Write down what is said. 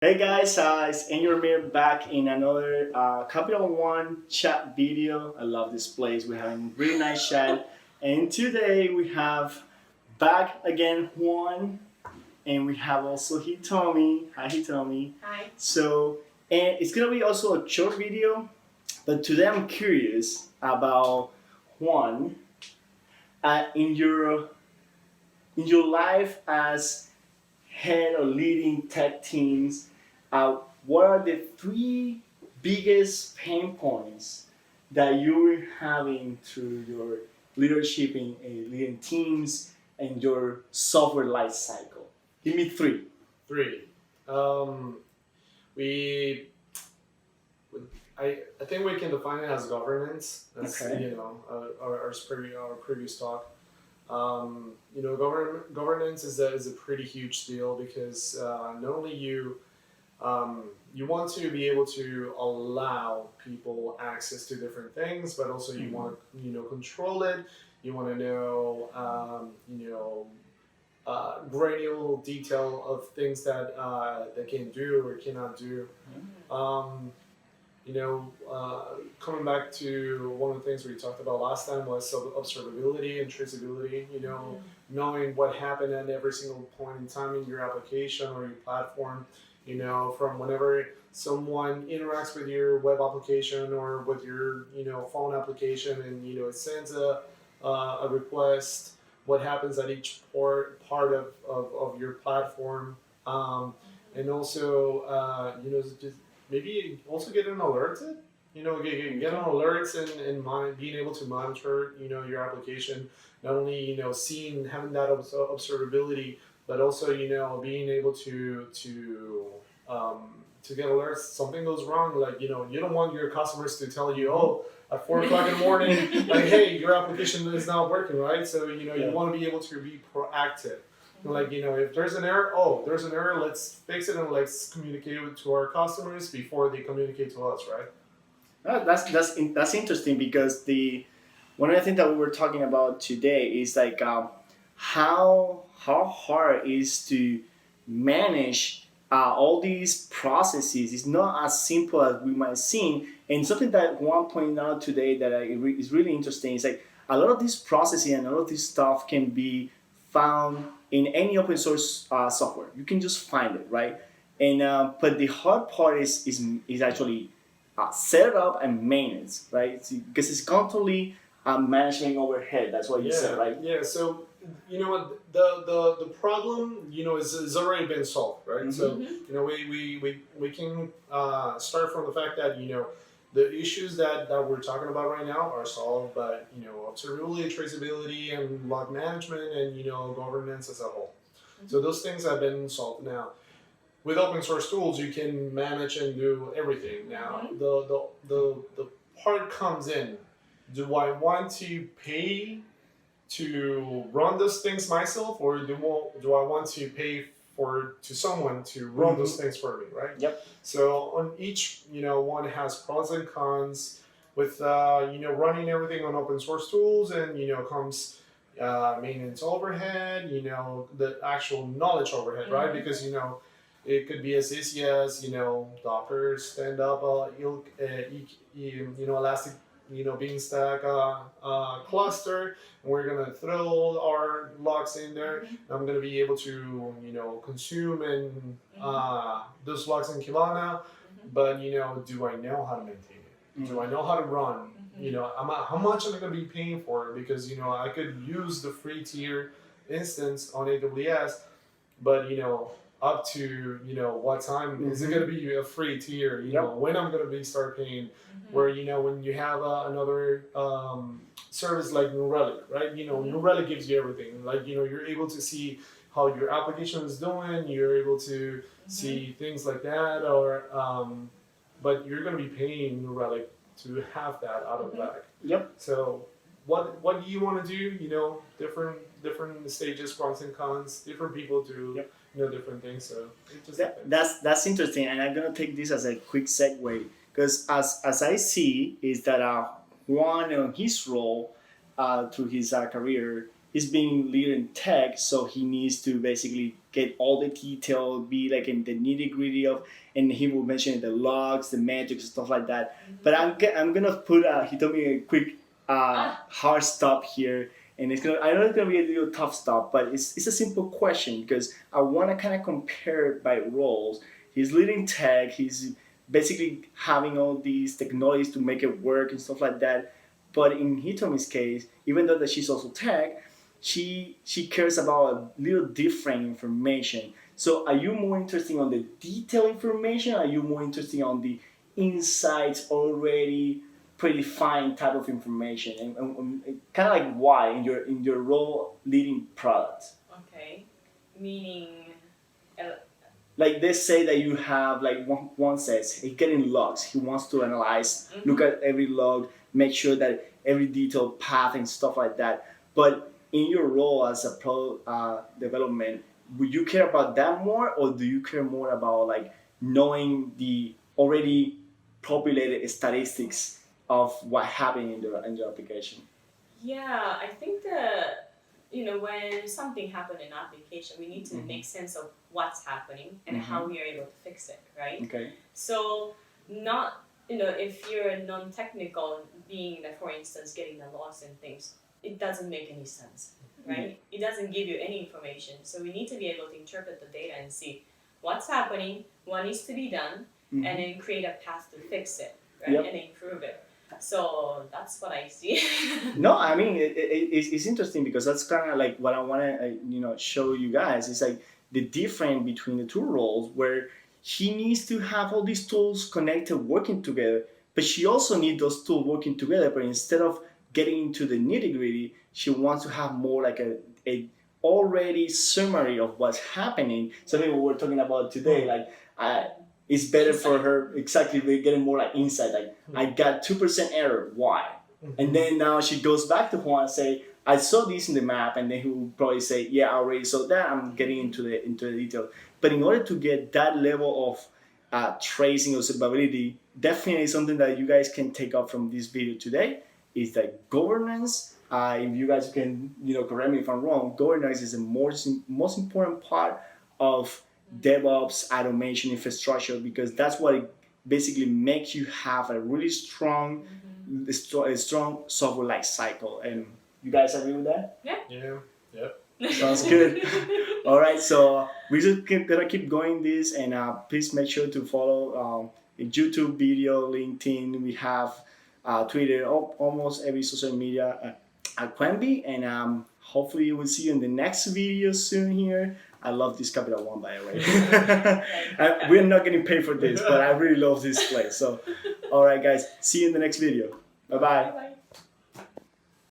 Hey guys, it's Angel Mir back in another Capital One chat video. I love this place. We're having really nice chat. And today we have back again Juan, and we have also Hitomi. Hi Hitomi. Hi. So, and it's gonna be also a short video, but today I'm curious about Juan in your life as head or leading tech teams, what are the three biggest pain points that you're having through your leadership in leading teams and your software life cycle? Give me three. Three. Um, we, I think we can define it as governance. That's Okay. our previous talk. Governance is a pretty huge deal because not only you want to be able to allow people access to different things, but also you want to control it. You want to know granular detail of things that they can do or cannot do. Um, Coming back to one of the things we talked about last time was observability and traceability. Knowing what happened at every single point in time in your application or your platform. From whenever someone interacts with your web application or with your phone application, and it sends a request. What happens at each part of your platform, and also just maybe also getting alerted. Get on alerts and being able to monitor your application. Not only having that observability, but also being able to get alerts. Something goes wrong, like you don't want your customers to tell you, oh, at 4 o'clock in the morning, like, hey, your application is not working, right? So you want to be able to be proactive. Like if there's an error, let's fix it and let's communicate it to our customers before they communicate to us, right? That's interesting because the one of the things that we were talking about today is like how hard it is to manage all these processes. It's not as simple as we might seem. And something that Juan pointed out today that is really interesting is like a lot of this processing and a lot of this stuff can be found in any open source software. You can just find it, right? And but the hard part is actually set it up and maintenance, right? Because it's constantly managing overhead. That's what you said, right? Yeah. So you know what the problem is already been solved, right? Mhm. So we can start from the fact that the issues that we're talking about right now are solved, but observability, traceability, and log management, and governance as a whole. So those things have been solved now. With open source tools, you can manage and do everything. Now, the part comes in. Do I want to pay to run those things myself, or do I want to pay to someone to run those things for me, right? Yep. So on each, one has pros and cons. With running everything on open source tools, and comes maintenance overhead, the actual knowledge overhead, right? Because it could be as easy as Docker stand up elastic beanstalk cluster, and we're gonna throw our logs in there. I'm gonna be able to consume and those logs in Kibana, but do I know how to maintain it? Do I know how to run? How much am I gonna be paying for it? Because I could use the free tier instance on AWS, but up to what time is it going to be a free tier? When I'm going to be start paying. Where when you have another service like New Relic, right? New Relic gives you everything. Like you're able to see how your application is doing. You're able to see things like that, or but you're going to be paying New Relic to have that out of the bag. Yep. So what do you want to do? Different stages, pros and cons. Different people do. Yep. Different things. So it just That's interesting, and I'm gonna take this as a quick segue because as I see is that Juan on his role through his career, he's being leader in tech, so he needs to basically get all the detail, be like in the nitty gritty of, and he will mention the logs, the metrics, stuff like that. But I'm gonna put he told me a quick hard stop here, and I know it's gonna be a little tough stop, but it's a simple question because I want to kind of compare by roles. He's leading tech. He's basically having all these technologies to make it work and stuff like that. But in Hitomi's case, even though that she's also tech, she cares about a little different information. So are you more interested on the detailed information? Or are you more interested on the insights already predefined type of information? And kind of like why in your role leading products? Okay, meaning. Like they say that you have like one says he's getting logs. He wants to analyze, look at every log, make sure that every detailed path and stuff like that. But in your role as a pro development, would you care about that more, or do you care more about like knowing the already populated statistics of what happened in your application? Yeah, I think that when something happened in an application, we need to make sense of what's happening and how we are able to fix it, right? Okay. So not if you're non-technical, being that, for instance, getting the logs and things, it doesn't make any sense, right? It doesn't give you any information. So we need to be able to interpret the data and see what's happening, what needs to be done, and then create a path to fix it, right? Yep. And improve it. So that's what I see. No, I mean it's interesting because that's kind of like what I want to show you guys. It's like the difference between the two roles where she needs to have all these tools connected, working together, but she also needs those tools working together. But instead of getting into the nitty gritty, she wants to have more like a already summary of what's happening. Something we were talking about today, like it's better for her exactly getting more like insight. Like I got 2% error, why? And then now she goes back to Juan and say, I saw this in the map, and then he will probably say, yeah, I already saw that. I'm getting into the detail. But in order to get that level of tracing observability, definitely something that you guys can take up from this video today is that governance. If you guys can, correct me if I'm wrong, governance is the most important part of DevOps automation infrastructure, because that's what it basically makes you have a really strong, strong software life cycle. And you guys agree with that? Yeah. Yep. Sounds good. All right, so we're just gonna keep going this, and please make sure to follow YouTube video, LinkedIn. We have Twitter, almost every social media at Cuemby, and hopefully we'll see you in the next video soon here. I love this Capital One, by the way. We're not getting paid for this, but I really love this place. So, all right, guys, see you in the next video. Bye-bye. Bye-bye.